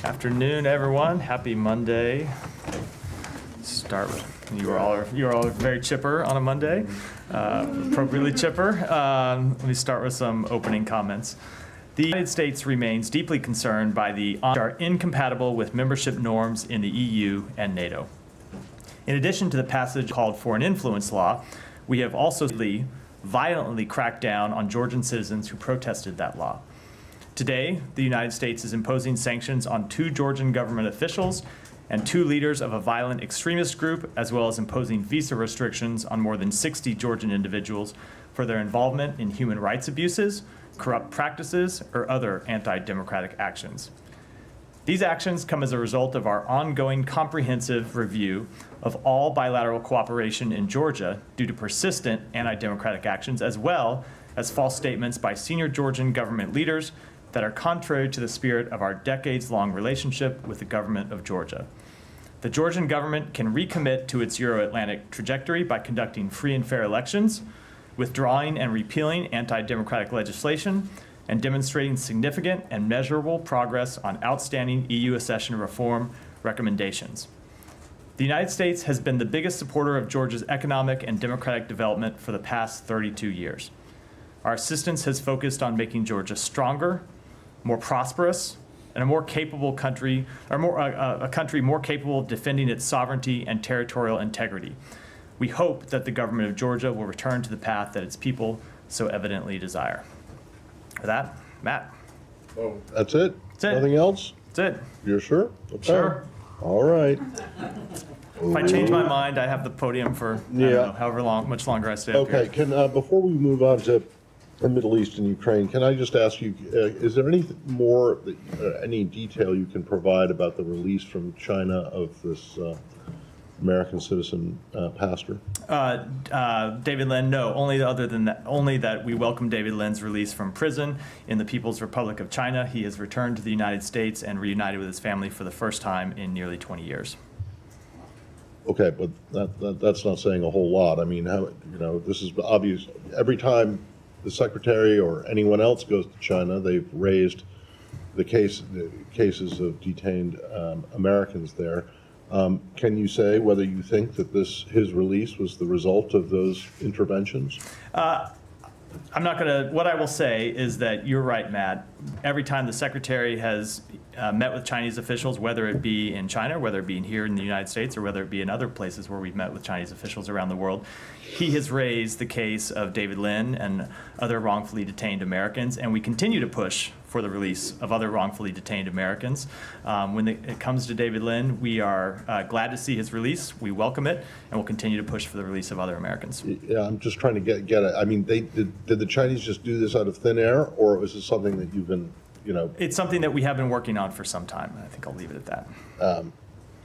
Afternoon, everyone. Happy Monday. Start with you're all very chipper on a Monday, appropriately chipper. Let me start with some opening comments. The United States remains deeply concerned by the are incompatible with membership norms in the EU and NATO. In addition to the passage called Foreign Influence Law, we have also violently cracked down on Georgian citizens who protested that law. Today, the United States is imposing sanctions on 2 Georgian government officials and 2 leaders of a violent extremist group, as well as imposing visa restrictions on more than 60 Georgian individuals for their involvement in human rights abuses, corrupt practices, or other anti-democratic actions. These actions come as a result of our ongoing comprehensive review of all bilateral cooperation in Georgia due to persistent anti-democratic actions, as well as false statements by senior Georgian government leaders that are contrary to the spirit of our decades-long relationship with the government of Georgia. The Georgian government can recommit to its Euro-Atlantic trajectory by conducting free and fair elections, withdrawing and repealing anti-democratic legislation, and demonstrating significant and measurable progress on outstanding EU accession reform recommendations. The United States has been the biggest supporter of Georgia's economic and democratic development for the past 32 years. Our assistance has focused on making Georgia stronger, more prosperous, and a more capable country, or a country more capable of defending its sovereignty and territorial integrity. We hope that the government of Georgia will return to the path that its people so evidently desire. For that, Matt. Oh, that's it? That's it. Nothing else? That's it. You're sure? Okay. Sure. All right. If I change my mind, I have the podium for I don't know, however much longer I stay up Okay, here. before we move on to the Middle East and Ukraine, can I just ask you, is there any more, any detail you can provide about the release from China of this American citizen pastor? David Lin, no. Only that we welcome David Lin's release from prison in the People's Republic of China. He has returned to the United States and reunited with his family for the first time in nearly 20 years. Okay, but that's not saying a whole lot. I mean, this is obvious. Every time the secretary or anyone else goes to China, they've raised the cases of detained Americans there. Can you say whether you think that his release was the result of those interventions? I'm not going to. What I will say is that you're right, Matt. Every time the secretary has met with Chinese officials, whether it be in China, whether it be here in the United States, or whether it be in other places where we've met with Chinese officials around the world, he has raised the case of David Lin and other wrongfully detained Americans, and we continue to push for the release of other wrongfully detained Americans. When it comes to David Lin, we are glad to see his release. We welcome it, and we'll continue to push for the release of other Americans. Yeah, I'm just trying to get it. I mean, did the Chinese just do this out of thin air, or was it something that you've been, It's something that we have been working on for some time. I think I'll leave it at that.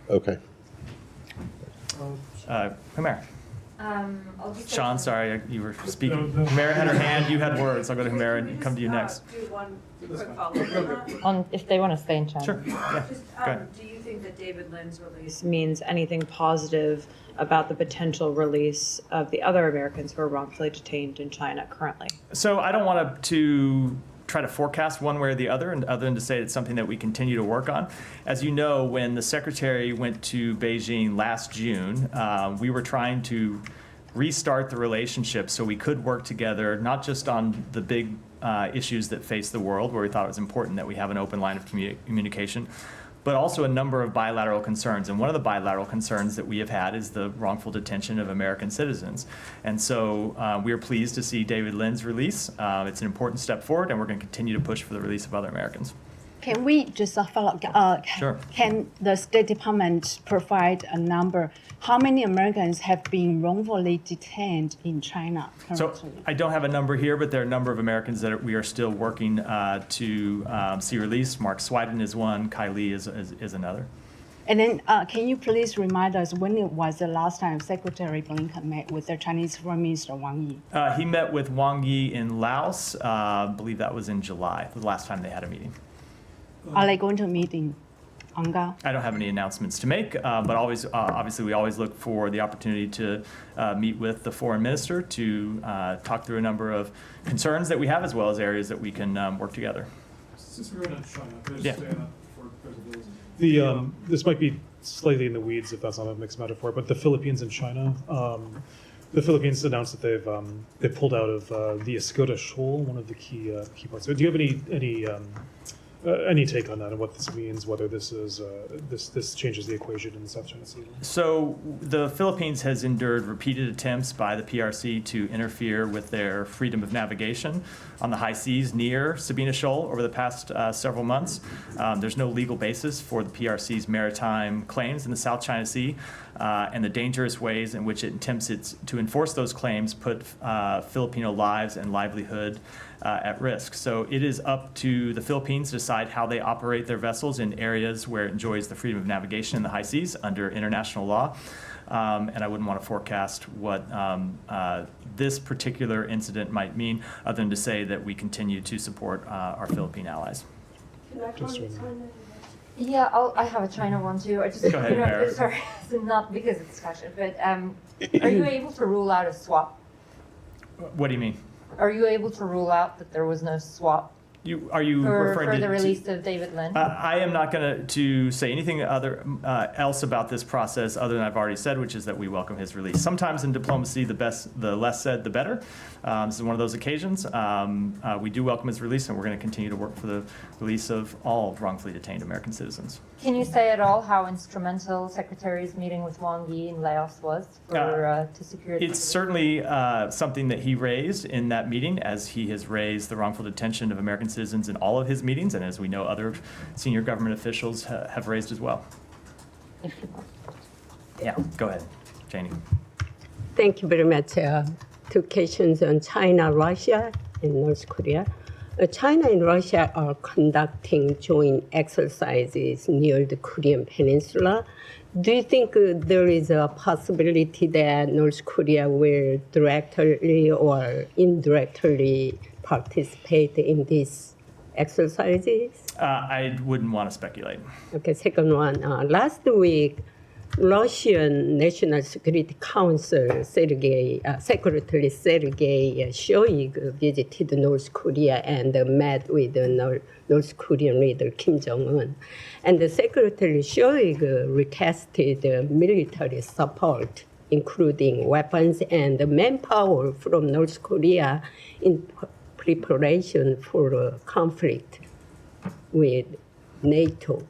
Okay. Humera. Sean, say sorry, you were speaking. Humera had her hand. You had words. I'll go to Humera and come to you next. do one quick follow-up. On if they want to stay in China. Sure. Yeah. Just, Go ahead. do you think that David Lin's release Means anything positive about the potential release of the other Americans who are wrongfully detained in China currently? So I don't want to try to forecast one way or the other, and other than to say it's something that we continue to work on. As you know, when the secretary went to Beijing last June, we were trying to restart the relationship so we could work together, not just on the big issues that face the world, where we thought it was important that we have an open line of communication, but also a number of bilateral concerns. And one of the bilateral concerns that we have had is the wrongful detention of American citizens. And so we are pleased to see David Lin's release. It's an important step forward, and we're going to continue to push for the release of other Americans. Can we just follow up? Sure. Can the State Department provide a number? How many Americans have been wrongfully detained in China currently? So I don't have a number here, but there are a number of Americans that we are still working to see released. Mark Swiden is one. Kai Li is another. And then can you please remind us when it was the last time Secretary Blinken met with the Chinese Foreign Minister Wang Yi? He met with Wang Yi in Laos. I believe that was in July, the last time they had a meeting. Are they going to meet in Anga? I don't have any announcements to make, but obviously we always look for the opportunity to meet with the foreign minister to talk through a number of concerns that we have, as well as areas that we can work together. Since we're in China, there's Yeah. for This might be slightly in the weeds if that's not a mixed metaphor, but the Philippines and China. The Philippines announced that they've pulled out of the Escoda Shoal, one of the key parts. So do you have any take on that and what this means? Whether this is this changes the equation in the South China Sea? So the Philippines has endured repeated attempts by the PRC to interfere with their freedom of navigation on the high seas near Sabina Shoal over the past several months. There's no legal basis for the PRC's maritime claims in the South China Sea, and the dangerous ways in which it attempts to enforce those claims put Filipino lives and livelihood at risk. So it is up to the Philippines to decide how they operate their vessels in areas where it enjoys the freedom of navigation in the high seas under international law. And I wouldn't want to forecast what this particular incident might mean, other than to say that we continue to support our Philippine allies. Yeah, I have a China one too. I just, Go ahead, Mara. sorry, so not because it's Russia, but are you able to rule out a swap? What do you mean? Are you able to rule out that there was no swap Are you referring for to the release of David Lin? I am not going to say anything else about this process other than I've already said, which is that we welcome his release. Sometimes in diplomacy, the less said, the better. This is one of those occasions. We do welcome his release, and we're going to continue to work for the release of all wrongfully detained American citizens. Can you say at all how instrumental Secretary's meeting with Wang Yi in Laos was to secure? It's certainly something that he raised in that meeting, as he has raised the wrongful detention of American citizens in all of his meetings, and as we know, other senior government officials have raised as well. Yeah, go ahead, Janie. Thank you very much. Two questions on China, Russia, and North Korea. China and Russia are conducting joint exercises near the Korean Peninsula. Do you think there is a possibility that North Korea will directly or indirectly participate in these exercises? I wouldn't want to speculate. Okay, second one. Last week, Russian National Security Council Secretary Sergei Shoigu visited North Korea and met with North Korean leader Kim Jong-un. And the Secretary Shoigu requested military support, including weapons and manpower from North Korea in preparation for a conflict with NATO.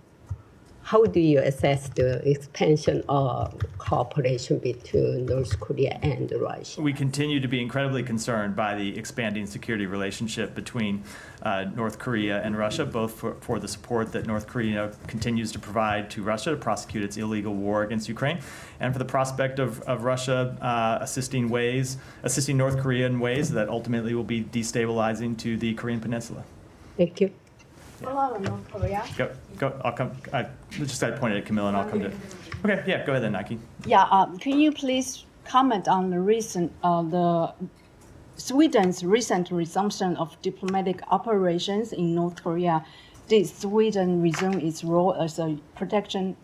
How do you assess the expansion of cooperation between North Korea and Russia? We continue to be incredibly concerned by the expanding security relationship between North Korea and Russia, both for the support that North Korea continues to provide to Russia to prosecute its illegal war against Ukraine, and for the prospect of Russia assisting North Korea in ways that ultimately will be destabilizing to the Korean Peninsula. Thank you. Hello, North Korea. Go. I'll come. I just pointed at Camilla, and I'll come to. Okay. Yeah. Go ahead then, Nike. Yeah, can you please comment on the Sweden's recent resumption of diplomatic operations in North Korea? Did Sweden resume its role as a protecting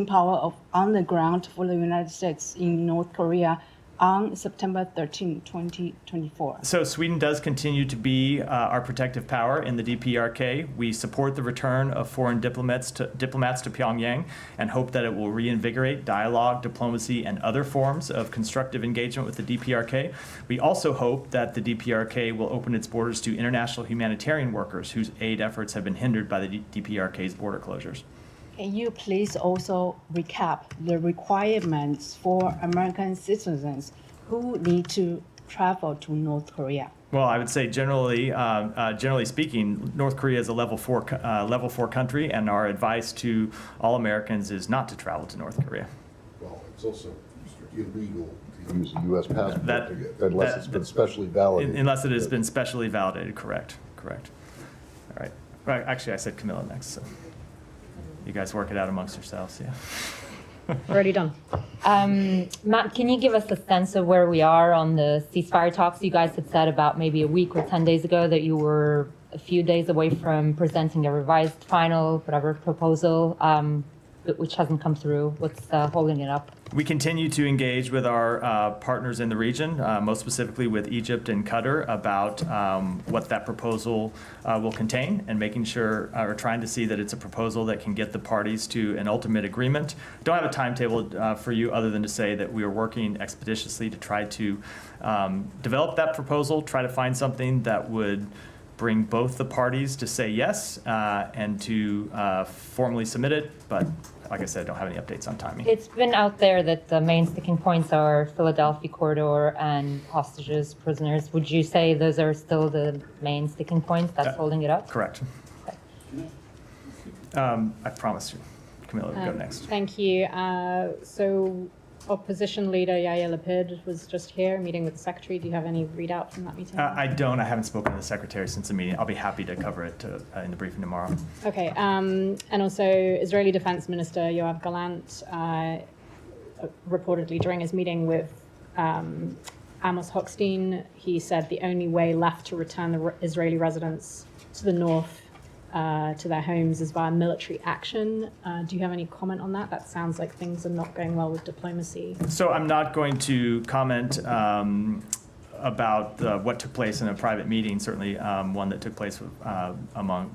power on the ground for the United States in North Korea on September 13, 2024? So Sweden does continue to be our protective power in the DPRK. We support the return of foreign diplomats to Pyongyang and hope that it will reinvigorate dialogue, diplomacy, and other forms of constructive engagement with the DPRK. We also hope that the DPRK will open its borders to international humanitarian workers whose aid efforts have been hindered by the DPRK's border closures. Can you please also recap the requirements for American citizens who need to travel to North Korea? Well, I would say generally speaking, North Korea is a level 4 country, and our advice to all Americans is not to travel to North Korea. Well, it's also illegal to use a U.S. passport to get, unless it's been specially validated. Unless it has been specially validated, correct. All right. Right. Actually, I said Camilla next, so you guys work it out amongst yourselves, yeah. Already done. Matt, can you give us a sense of where we are on the ceasefire talks? You guys had said about maybe a week or 10 days ago that you were a few days away from presenting a revised final, whatever, proposal. which hasn't come through? What's holding it up? We continue to engage with our partners in the region, most specifically with Egypt and Qatar, about what that proposal will contain, and making sure, or trying to see that it's a proposal that can get the parties to an ultimate agreement. Don't have a timetable for you other than to say that we are working expeditiously to try to develop that proposal, try to find something that would bring both the parties to say yes and to formally submit it, but like I said, I don't have any updates on timing. It's been out there that the main sticking points are Philadelphia corridor and hostages, prisoners. Would you say those are still the main sticking points that's holding it up? Correct. I promise you. Camilla will go next. Thank you. So opposition leader Yair Lapid was just here meeting with the secretary. Do you have any readout from that meeting? I don't. I haven't spoken to the secretary since the meeting. I'll be happy to cover it in the briefing tomorrow. Okay. And also Israeli Defense Minister Yoav Gallant reportedly during his meeting with Amos Hochstein, he said the only way left to return the Israeli residents to the north to their homes is via military action. Do you have any comment on that? That sounds like things are not going well with diplomacy. So I'm not going to comment about what took place in a private meeting, certainly one that took place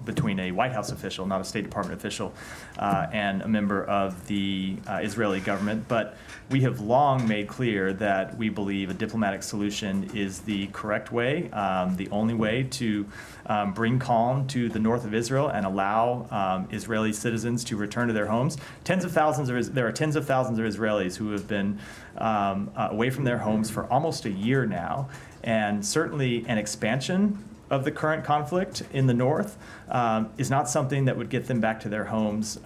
between a White House official, not a State Department official, and a member of the Israeli government. But we have long made clear that we believe a diplomatic solution is the correct way, the only way to bring calm to the north of Israel and allow Israeli citizens to return to their homes. There are tens of thousands of Israelis who have been away from their homes for almost a year now, and certainly an expansion of the current conflict in the north is not something that would get them back to their homes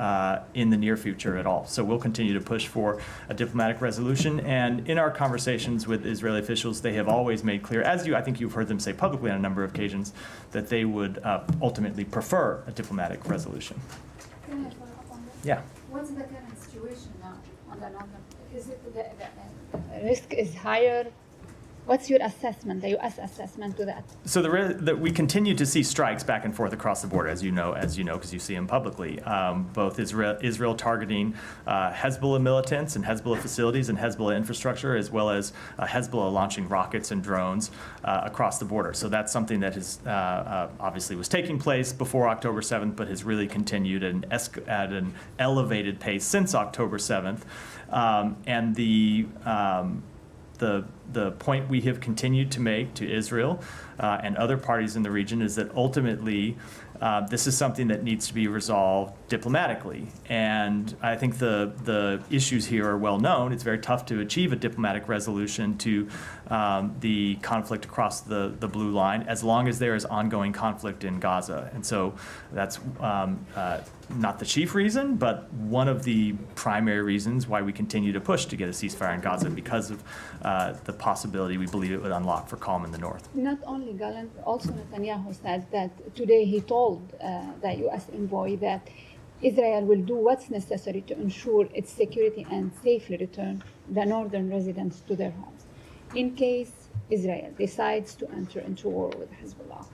in the near future at all. So we'll continue to push for a diplomatic resolution. And in our conversations with Israeli officials, they have always made clear, I think you've heard them say publicly on a number of occasions, that they would ultimately prefer a diplomatic resolution. Can I follow up on that? Yeah. What's the current situation now on the northern? Is it the risk is higher? What's your assessment, the U.S. assessment to that? So we continue to see strikes back and forth across the border, as you know, because you see them publicly. Both Israel targeting Hezbollah militants and Hezbollah facilities and Hezbollah infrastructure, as well as Hezbollah launching rockets and drones across the border. So that's something that has obviously was taking place before October 7th, but has really continued at an elevated pace since October 7th. And the point we have continued to make to Israel and other parties in the region is that ultimately this is something that needs to be resolved diplomatically. And I think the issues here are well known. It's very tough to achieve a diplomatic resolution to the conflict across the blue line as long as there is ongoing conflict in Gaza. And so that's not the chief reason, but one of the primary reasons why we continue to push to get a ceasefire in Gaza, because of the possibility we believe it would unlock for calm in the north. Not only Gallant, also Netanyahu said that today he told the U.S. envoy that Israel will do what's necessary to ensure its security and safely return the northern residents to their homes. In case Israel decides to enter into war with Hezbollah,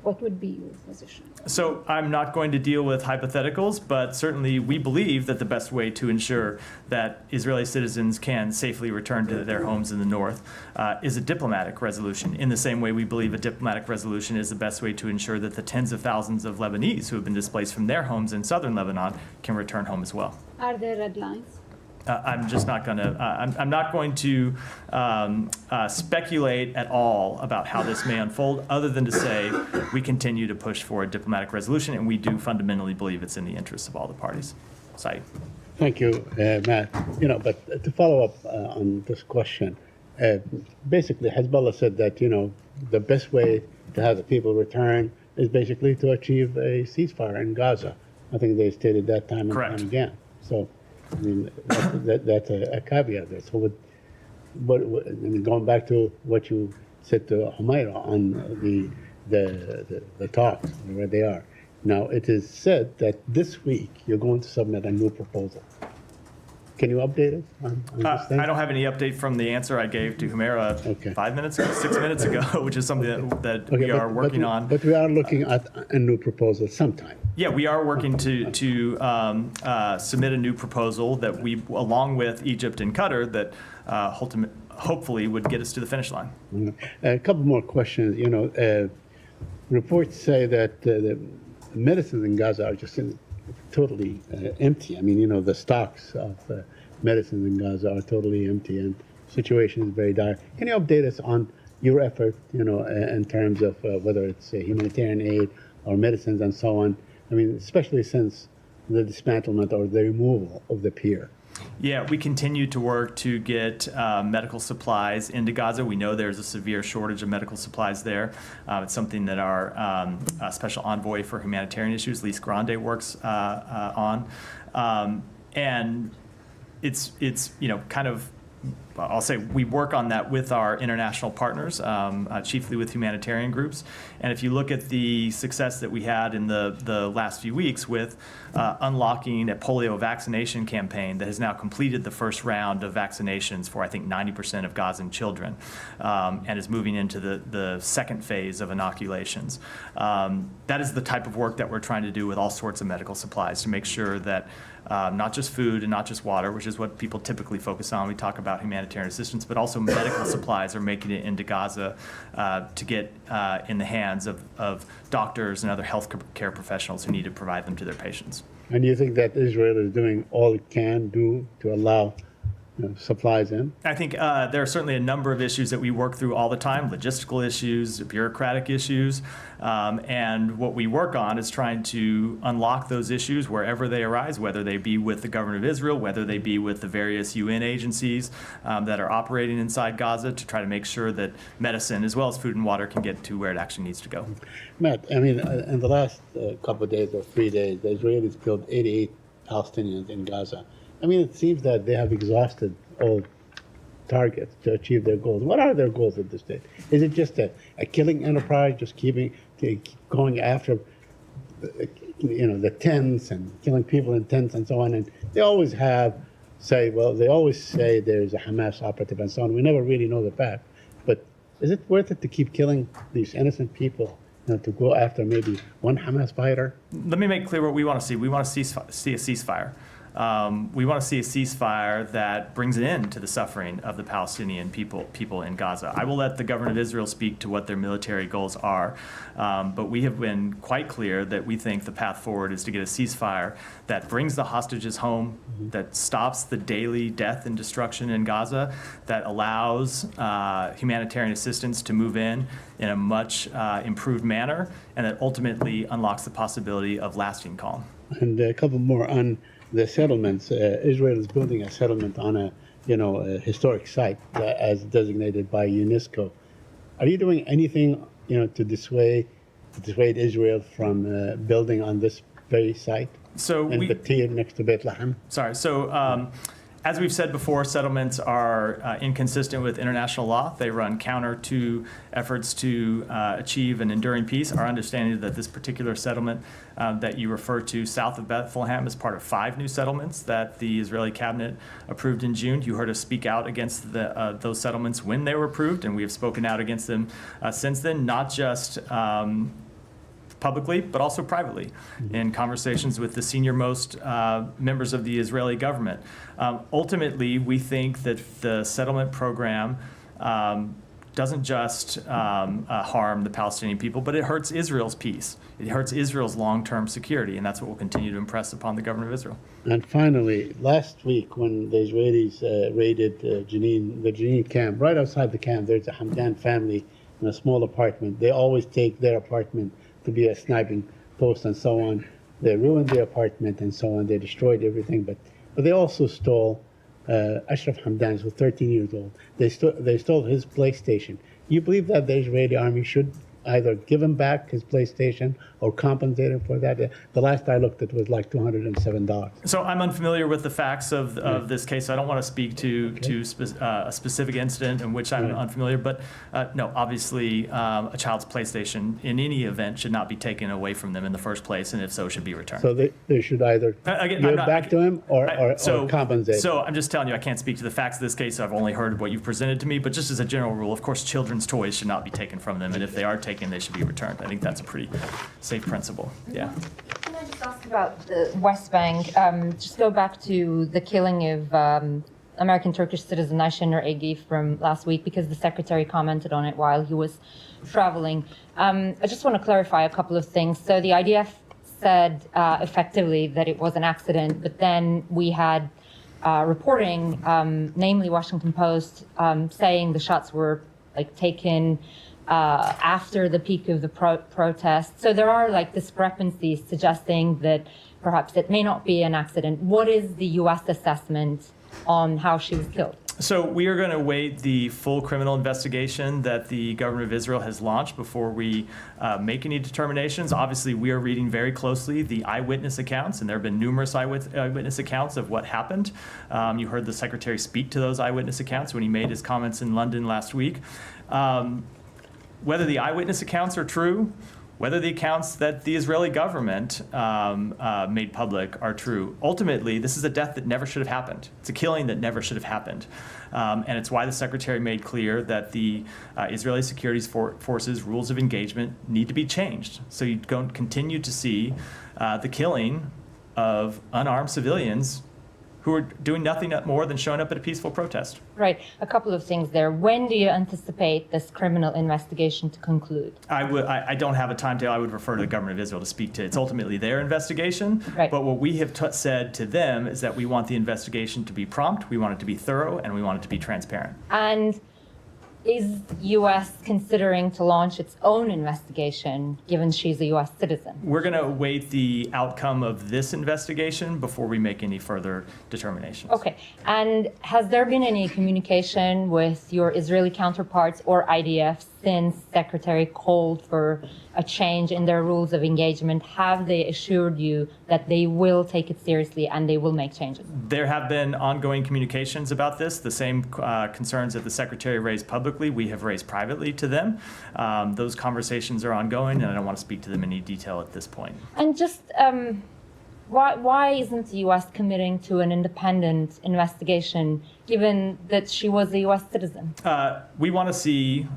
what would be your position? So I'm not going to deal with hypotheticals, but certainly we believe that the best way to ensure that Israeli citizens can safely return to their homes in the north is a diplomatic resolution. In the same way we believe a diplomatic resolution is the best way to ensure that the tens of thousands of Lebanese who have been displaced from their homes in southern Lebanon can return home as well. Are there red lines? I'm just not going to. I'm not going to speculate at all about how this may unfold, other than to say we continue to push for a diplomatic resolution, and we do fundamentally believe it's in the interests of all the parties. Saeed. Thank you, Matt. But to follow up on this question, basically Hezbollah said that the best way to have the people return is basically to achieve a ceasefire in Gaza. I think they stated that time and time again. So. I mean, that's a caveat there. So, going back to what you said to Humaira on the talks, where they are. Now, it is said that this week you're going to submit a new proposal. Can you update us on this thing? I don't have any update from the answer I gave to Humera Okay. 5 minutes ago, 6 minutes ago, which is something that Okay, we are working on. But we are looking at a new proposal sometime. Yeah, we are working to submit a new proposal that we, along with Egypt and Qatar, that hopefully would get us to the finish line. A couple more questions. Reports say that the medicines in Gaza are just totally empty. I mean, the stocks of medicines in Gaza are totally empty, and the situation is very dire. Can you update us on your effort, in terms of whether it's humanitarian aid or medicines and so on? I mean, especially since the dismantlement or the removal of the pier. Yeah, we continue to work to get medical supplies into Gaza. We know there's a severe shortage of medical supplies there. It's something that our special envoy for humanitarian issues, Lise Grande, works on. And it's kind of, I'll say we work on that with our international partners, chiefly with humanitarian groups. And if you look at the success that we had in the last few weeks with unlocking a polio vaccination campaign that has now completed the first round of vaccinations for, I think, 90% of Gazan children, and is moving into the second phase of inoculations. That is the type of work that we're trying to do with all sorts of medical supplies to make sure that not just food and not just water, which is what people typically focus on. We talk about humanitarian assistance, but also medical supplies are making it into Gaza to get in the hands of doctors and other health care professionals who need to provide them to their patients. And you think that Israel is doing all it can do to allow supplies in? I think there are certainly a number of issues that we work through all the time, logistical issues, bureaucratic issues, and what we work on is trying to unlock those issues wherever they arise, whether they be with the government of Israel, whether they be with the various UN agencies that are operating inside Gaza to try to make sure that medicine as well as food and water can get to where it actually needs to go. Matt, I mean, in the last couple of days or 3 days, the Israelis killed 88 Palestinians in Gaza. I mean, it seems that they have exhausted all targets to achieve their goals. What are their goals at this stage? Is it just a killing enterprise, just going after the tents and killing people in tents and so on? And they always say there's a Hamas operative and so on. We never really know the fact. But is it worth it to keep killing these innocent people, to go after maybe one Hamas fighter? Let me make clear what we want to see. We want to see a ceasefire. We want to see a ceasefire that brings an end to the suffering of the Palestinian people in Gaza. I will let the government of Israel speak to what their military goals are, but we have been quite clear that we think the path forward is to get a ceasefire that brings the hostages home, that stops the daily death and destruction in Gaza, that allows humanitarian assistance to move in a much improved manner, and that ultimately unlocks the possibility of lasting calm. And a couple more on the settlements. Israel is building a settlement on a historic site as designated by UNESCO. Are you doing anything, to dissuade Israel from building on this very site? So in Batir next to Bethlehem? Sorry. So as we've said before, settlements are inconsistent with international law. They run counter to efforts to achieve an enduring peace. Our understanding is that this particular settlement that you refer to south of Bethlehem is part of 5 new settlements that the Israeli cabinet approved in June. You heard us speak out against those settlements when they were approved, and we have spoken out against them since then, not just publicly, but also privately in conversations with the senior-most members of the Israeli government. Ultimately, we think that the settlement program doesn't just harm the Palestinian people, but it hurts Israel's peace. It hurts Israel's long-term security, and that's what we'll continue to impress upon the government of Israel. And finally, last week when the Israelis raided the Jenin camp, right outside the camp, there's a Hamdan family in a small apartment. They always take their apartment to be a sniping post and so on. They ruined the apartment and so on. They destroyed everything, but they also stole Ashraf Hamdan, who's 13 years old. They stole his PlayStation. You believe that the Israeli army should either give him back his PlayStation or compensate him for that. The last I looked, it was like $207. So I'm unfamiliar with the facts of this case. So I don't want to speak to a specific incident in which I'm unfamiliar. But no, obviously, a child's PlayStation in any event should not be taken away from them in the first place, and if so, should be returned. So they should either Again, give I'm it not- back to him or compensate. So I'm just telling you, I can't speak to the facts of this case. I've only heard what you've presented to me. But just as a general rule, of course, children's toys should not be taken from them, and if they are taken, they should be returned. I think that's a pretty safe principle. Yeah. Can I just ask about the West Bank? Just go back to the killing of American Turkish citizen Ayşenur Egi from last week, because the secretary commented on it while he was traveling. I just want to clarify a couple of things. So the IDF said effectively that it was an accident, but then we had reporting, namely Washington Post, saying the shots were taken after the peak of the protest. So there are discrepancies suggesting that perhaps it may not be an accident. What is the U.S. assessment on how she was killed? So we are going to await the full criminal investigation that the government of Israel has launched before we make any determinations. Obviously, we are reading very closely the eyewitness accounts, and there have been numerous eyewitness accounts of what happened. You heard the secretary speak to those eyewitness accounts when he made his comments in London last week. Whether the eyewitness accounts are true, whether the accounts that the Israeli government made public are true, ultimately, this is a death that never should have happened. It's a killing that never should have happened. And it's why the secretary made clear that the Israeli security forces' rules of engagement need to be changed. So you don't continue to see the killing of unarmed civilians who are doing nothing more than showing up at a peaceful protest. Right. A couple of things there. When do you anticipate this criminal investigation to conclude? I don't have a timetable. I would refer to the government of Israel to speak to. It's ultimately their investigation. Right. But what we have said to them is that we want the investigation to be prompt, we want it to be thorough, and we want it to be transparent. And is U.S. considering to launch its own investigation, given she's a U.S. citizen? We're going to await the outcome of this investigation before we make any further determinations. Okay. And has there been any communication with your Israeli counterparts or IDF since Secretary called for a change in their rules of engagement? Have they assured you that they will take it seriously and they will make changes? There have been ongoing communications about this. The same concerns that the Secretary raised publicly, we have raised privately to them. Those conversations are ongoing, and I don't want to speak to them in any detail at this point. And just why isn't the U.S. committing to an independent investigation, given that she was a U.S. citizen? We want to see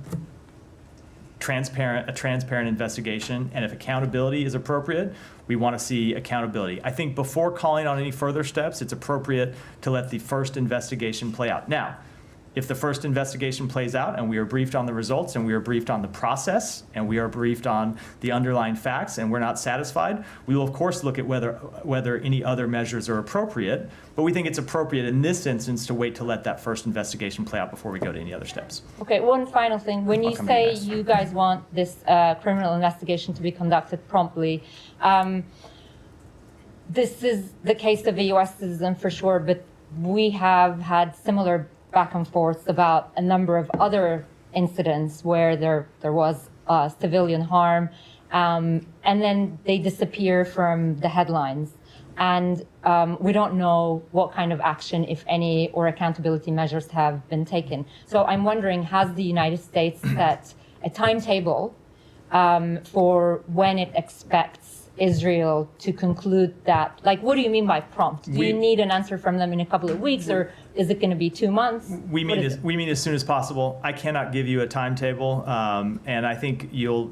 a transparent investigation, and if accountability is appropriate, we want to see accountability. I think before calling on any further steps, it's appropriate to let the first investigation play out. Now, if the first investigation plays out and we are briefed on the results and we are briefed on the process and we are briefed on the underlying facts and we're not satisfied, we will of course look at whether any other measures are appropriate, but we think it's appropriate in this instance to wait to let that first investigation play out before we go to any other steps. Okay, one final thing. When you say you guys want this criminal investigation to be conducted promptly, this is the case of a U.S. citizen for sure, but we have had similar back and forth about a number of other incidents where there was civilian harm, and then they disappear from the headlines. And we don't know what kind of action, if any, or accountability measures have been taken. So I'm wondering, has the United States set a timetable for when it expects Israel to conclude that? Like, what do you mean by prompt? Do you need an answer from them in a couple of weeks, or is it going to be 2 months? We mean as soon as possible. I cannot give you a timetable, and I think you'll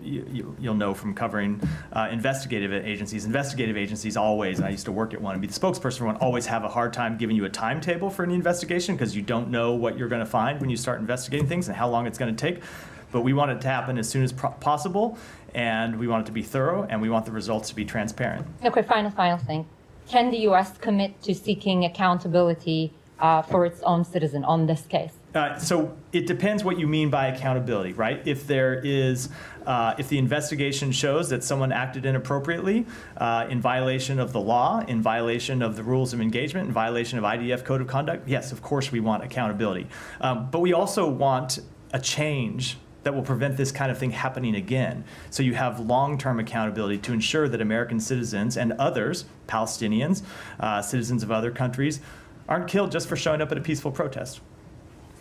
know from covering investigative agencies. Investigative agencies always, and I used to work at one and be the spokesperson for one, always have a hard time giving you a timetable for any investigation because you don't know what you're going to find when you start investigating things and how long it's going to take. But we want it to happen as soon as possible, and we want it to be thorough, and we want the results to be transparent. Okay, final thing. Can the U.S. commit to seeking accountability for its own citizen on this case? So it depends what you mean by accountability, right? If there is, if the investigation shows that someone acted inappropriately, in violation of the law, in violation of the rules of engagement, in violation of IDF code of conduct, yes, of course we want accountability. But we also want a change that will prevent this kind of thing happening again. So you have long-term accountability to ensure that American citizens and others, Palestinians, citizens of other countries, aren't killed just for showing up at a peaceful protest.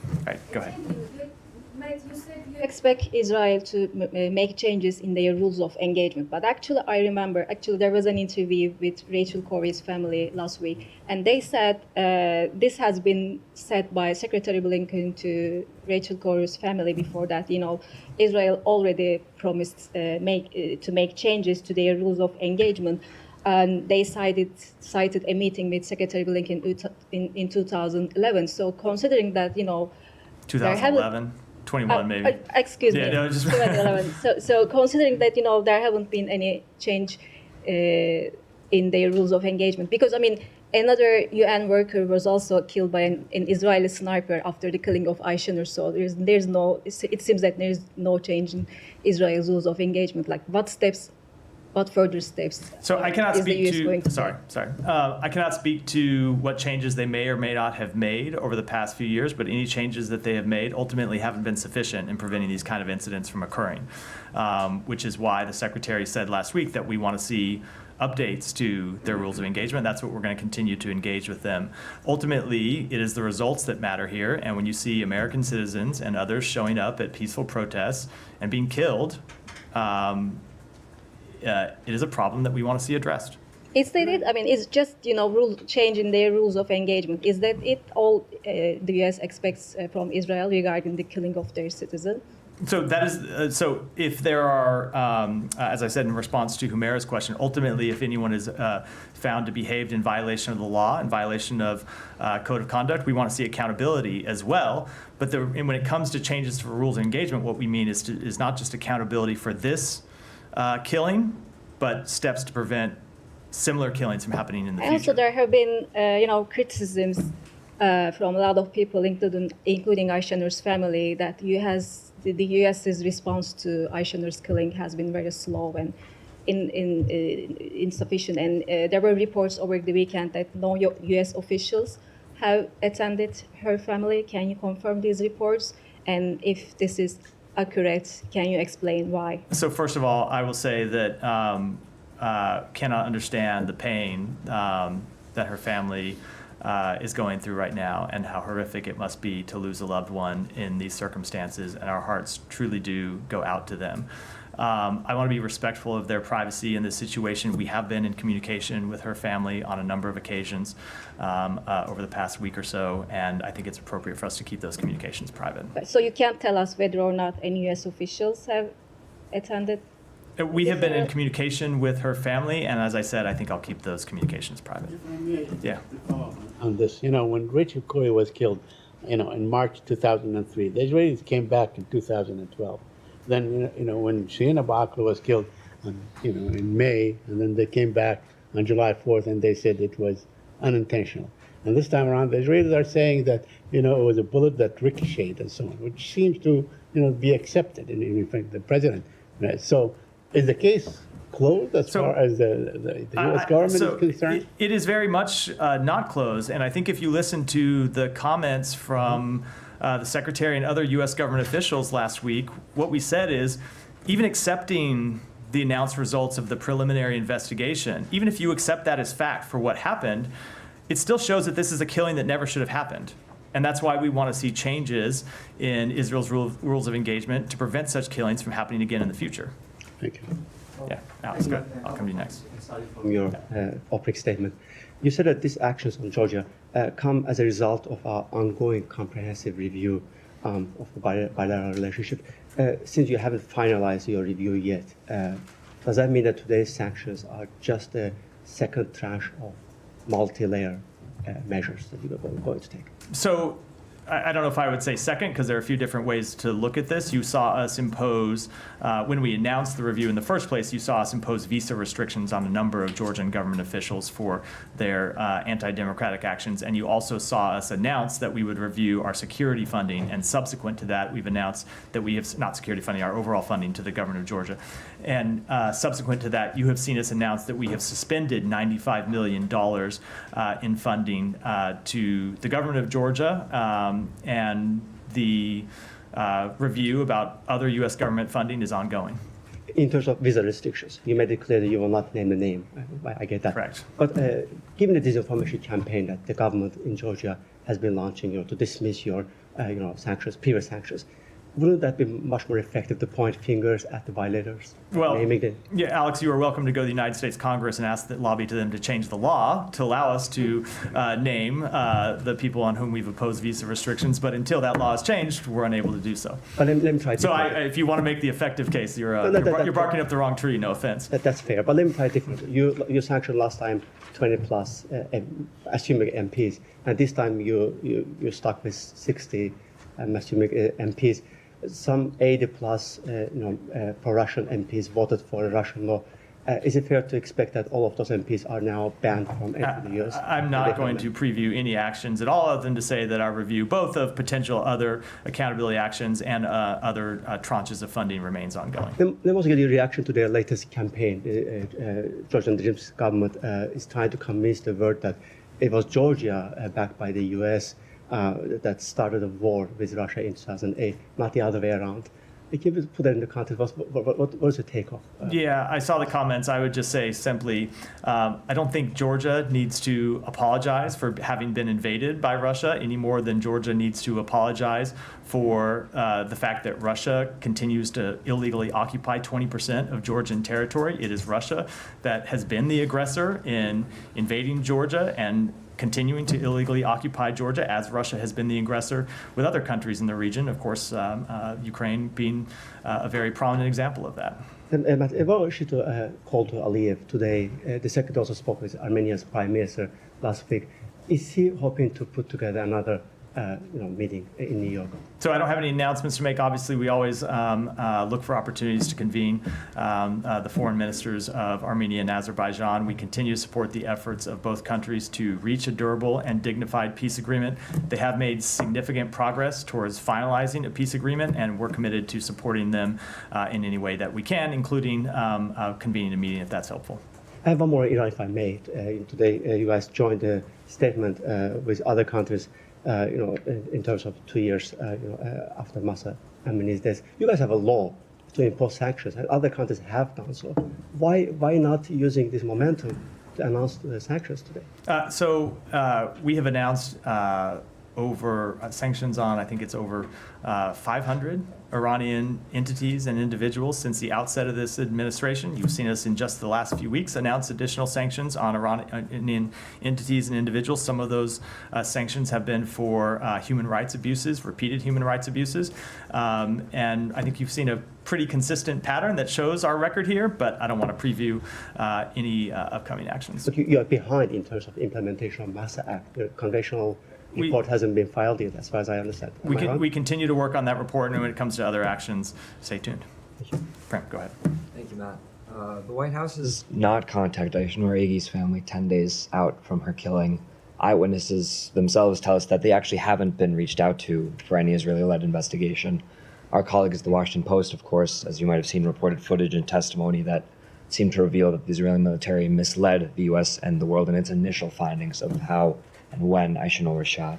All right, go ahead. You said you expect Israel to make changes in their rules of engagement, but actually I remember, there was an interview with Rachel Corrie's family last week, and they said this has been said by Secretary Blinken to Rachel Corrie's family before that, Israel already promised to make changes to their rules of engagement. And they cited a meeting with Secretary Blinken in 2011. So considering that, 2011, 21 maybe. Excuse me. No, just 2011. So considering that, there haven't been any change in their rules of engagement, because another UN worker was also killed by an Israeli sniper after the killing of Ayşe Nur. So it seems that there's no change in Israel's rules of engagement. Like what further steps? So I cannot is the speak US to. going to Sorry. I cannot speak to what changes they may or may not have made over the past few years, but any changes that they have made ultimately haven't been sufficient in preventing these kind of incidents from occurring, which is why the Secretary said last week that we want to see updates to their rules of engagement. That's what we're going to continue to engage with them. Ultimately, it is the results that matter here, and when you see American citizens and others showing up at peaceful protests and being killed, it is a problem that we want to see addressed. Is that it? It's just, rule change in their rules of engagement. Is that it all the U.S. expects from Israel regarding the killing of their citizens? So that is so. If there are, as I said in response to Humaira's question, ultimately, if anyone is found to behave in violation of the law, in violation of code of conduct, we want to see accountability as well. But when it comes to changes to rules of engagement, what we mean is not just accountability for this killing, but steps to prevent similar killings from happening in the future. Also, there have been, criticisms from a lot of people, including Ayşe Nur's family, that the U.S.'s response to Ayşe Nur's killing has been very slow and insufficient. And there were reports over the weekend that no U.S. officials have attended her family. Can you confirm these reports? And if this is accurate, can you explain why? So first of all, I will say that cannot understand the pain that her family is going through right now, and how horrific it must be to lose a loved one in these circumstances, and our hearts truly do go out to them. I want to be respectful of their privacy in this situation. We have been in communication with her family on a number of occasions over the past week or so, and I think it's appropriate for us to keep those communications private. So you can't tell us whether or not any U.S. officials have attended? We have been in communication with her family, and as I said, I think I'll keep those communications private. Yeah. On this, when Rachel Corrie was killed, in March 2003, the Israelis came back in 2012. Then, when Shirin Abu Akleh was killed, in May, and then they came back on July 4th, and they said it was unintentional. And this time around, the Israelis are saying that, it was a bullet that ricocheted and so on, which seems to, be accepted in fact, the president. Right? So, is the case closed as far as the U.S. government is concerned? It is very much not closed, and I think if you listen to the comments from the Secretary and other U.S. government officials last week, what we said is, even accepting the announced results of the preliminary investigation, even if you accept that as fact for what happened, it still shows that this is a killing that never should have happened. And that's why we want to see changes in Israel's rules of engagement to prevent such killings from happening again in the future. Thank you. Yeah, Alex, go ahead. I'll come to you next. From your opening statement, you said that these actions on Georgia come as a result of our ongoing comprehensive review of the bilateral relationship. Since you haven't finalized your review yet, does that mean that today's sanctions are just a second tranche of multi-layer measures that you are going to take? So I don't know if I would say second, because there are a few different ways to look at this. You saw us impose, when we announced the review in the first place, you saw us impose visa restrictions on a number of Georgian government officials for their anti-democratic actions. And you also saw us announce that we would review our security funding. And subsequent to that, we've announced that we have, not security funding, our overall funding to the government of Georgia. And subsequent to that, you have seen us announce that we have suspended $95 million in funding to the government of Georgia and the review about other U.S. government funding is ongoing. In terms of visa restrictions, you made it clear that you will not name the name. I get that. Correct. But given the disinformation campaign that the government in Georgia has been launching, to dismiss your, sanctions, previous sanctions, wouldn't that be much more effective to point fingers at the violators? Well, naming them? yeah, Alex, you are welcome to go to the United States Congress and ask the lobby to them to change the law to allow us to name the people on whom we've opposed visa restrictions. But until that law is changed, we're unable to do so. But let me try. So if you want to make the effective case, you're barking up the wrong tree. No offense. That's fair. But let me try differently. You sanctioned last time 20 plus assuming MPs, and this time you're stuck with 60 assuming MPs. Some 80 plus pro-Russian MPs voted for a Russian law. Is it fair to expect that all of those MPs are now banned from entering the US? I'm not going to preview any actions at all other than to say that our review, both of potential other accountability actions and other tranches of funding, remains ongoing. Let me also get your reaction to their latest campaign. Georgian Dream's government is trying to convince the world that it was Georgia, backed by the US, that started a war with Russia in 2008, not the other way around. Can you put that in the context? What's your take on? Yeah, I saw the comments. I would just say simply, I don't think Georgia needs to apologize for having been invaded by Russia any more than Georgia needs to apologize for the fact that Russia continues to illegally occupy 20% of Georgian territory. It is Russia that has been the aggressor in invading Georgia and continuing to illegally occupy Georgia, as Russia has been the aggressor with other countries in the region, of course, Ukraine being a very prominent example of that. Matt, if I were to call to Aliyev today, the secretary also spoke with Armenia's prime minister last week. Is he hoping to put together another meeting in New York? So I don't have any announcements to make. Obviously, we always look for opportunities to convene the foreign ministers of Armenia and Azerbaijan. We continue to support the efforts of both countries to reach a durable and dignified peace agreement. They have made significant progress towards finalizing a peace agreement, and we're committed to supporting them in any way that we can, including convening a meeting if that's helpful. I have one more, if I may. Today, you guys joined a statement with other countries. In terms of 2 years after Masa Amini's death, you guys have a law to impose sanctions, and other countries have done so. Why not using this momentum to announce the sanctions today? We have announced over sanctions on, I think it's over 500 Iranian entities and individuals since the outset of this administration. You've seen us in just the last few weeks announce additional sanctions on Iranian entities and individuals. Some of those sanctions have been for human rights abuses, repeated human rights abuses. And I think you've seen a pretty consistent pattern that shows our record here, but I don't want to preview any upcoming actions. But you are behind in terms of implementation of Masa Act. The congressional report hasn't been filed yet, as far as I understand. We continue to work on that report, and when it comes to other actions, stay tuned. Frank, go ahead. Thank you, Matt. The White House has not contacted Aysenur Agi's family 10 days out from her killing. Eyewitnesses themselves tell us that they actually haven't been reached out to for any Israeli-led investigation. Our colleagues at the Washington Post, of course, as you might have seen, reported footage and testimony that seemed to reveal that the Israeli military misled the U.S. and the world in its initial findings of how and when Aysenur was shot.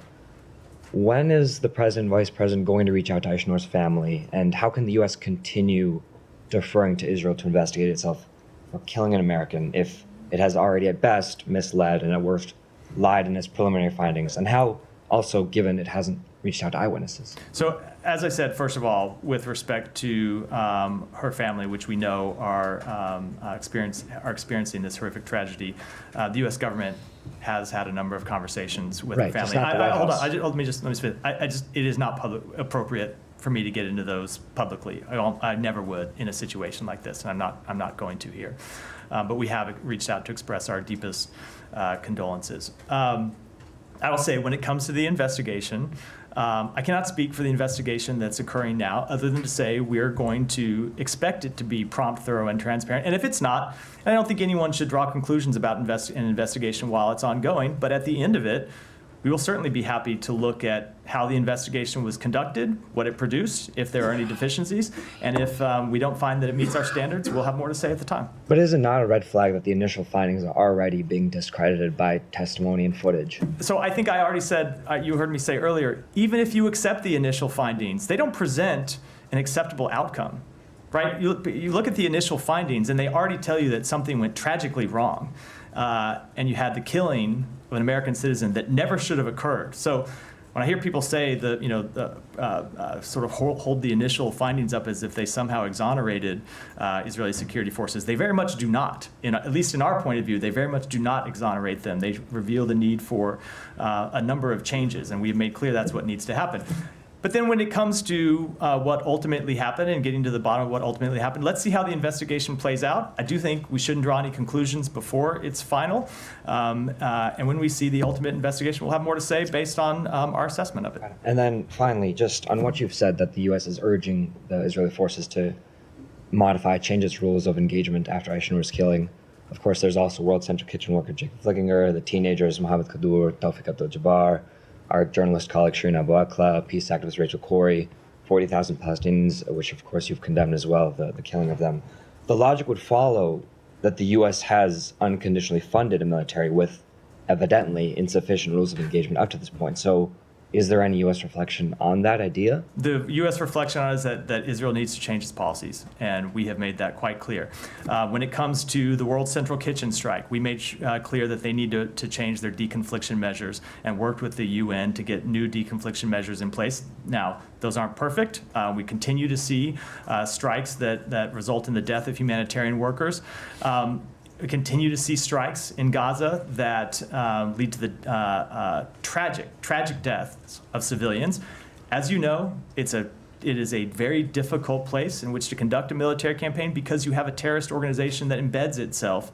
When is the president, vice president going to reach out to Aysenur's family, and how can the U.S. continue deferring to Israel to investigate itself for killing an American if it has already at best misled and at worst lied in its preliminary findings, and how also given it hasn't reached out to eyewitnesses? So, as I said, first of all, with respect to her family, which we know are experiencing this horrific tragedy, the U.S. government has had a number of conversations with her family. Hold on. Let me just finish. It is not appropriate for me to get into those publicly. I never would in a situation like this, and I'm not going to here. But we have reached out to express our deepest condolences. I will say, when it comes to the investigation, I cannot speak for the investigation that's occurring now, other than to say we're going to expect it to be prompt, thorough, and transparent. And if it's not, I don't think anyone should draw conclusions about an investigation while it's ongoing, but at the end of it, we will certainly be happy to look at how the investigation was conducted, what it produced, if there are any deficiencies, and if we don't find that it meets our standards, we'll have more to say at the time. But is it not a red flag that the initial findings are already being discredited by testimony and footage? So I think I already said, you heard me say earlier, even if you accept the initial findings, they don't present an acceptable outcome, right? You look at the initial findings and they already tell you that something went tragically wrong. And you had the killing of an American citizen that never should have occurred. So when I hear people say that, sort of hold the initial findings up as if they somehow exonerated Israeli security forces, they very much do not. At least in our point of view, they very much do not exonerate them. They reveal the need for a number of changes, and we've made clear that's what needs to happen. But then when it comes to what ultimately happened and getting to the bottom of what ultimately happened, let's see how the investigation plays out. I do think we shouldn't draw any conclusions before it's final. And when we see the ultimate investigation, we'll have more to say based on our assessment of it. And then finally, just on what you've said, that the U.S. is urging the Israeli forces to change its rules of engagement after Aishinur's killing. Of course, there's also World Central Kitchen worker Jacob Flickinger, the teenagers Mohammed Kadur, Tawfiq Abdul-Jabbar, our journalist colleague Shirin Abu Akleh, peace activist Rachel Corrie, 40,000 Palestinians, which of course you've condemned as well, the killing of them. The logic would follow that the U.S. has unconditionally funded a military with evidently insufficient rules of engagement up to this point. So is there any U.S. reflection on that idea? The U.S. reflection on it is that Israel needs to change its policies, and we have made that quite clear. When it comes to the World Central Kitchen strike, we made clear that they need to change their deconfliction measures and worked with the UN to get new deconfliction measures in place. Now, those aren't perfect. We continue to see strikes that result in the death of humanitarian workers. We continue to see strikes in Gaza that lead to the tragic deaths of civilians. As you know, it is a very difficult place in which to conduct a military campaign because you have a terrorist organization that embeds itself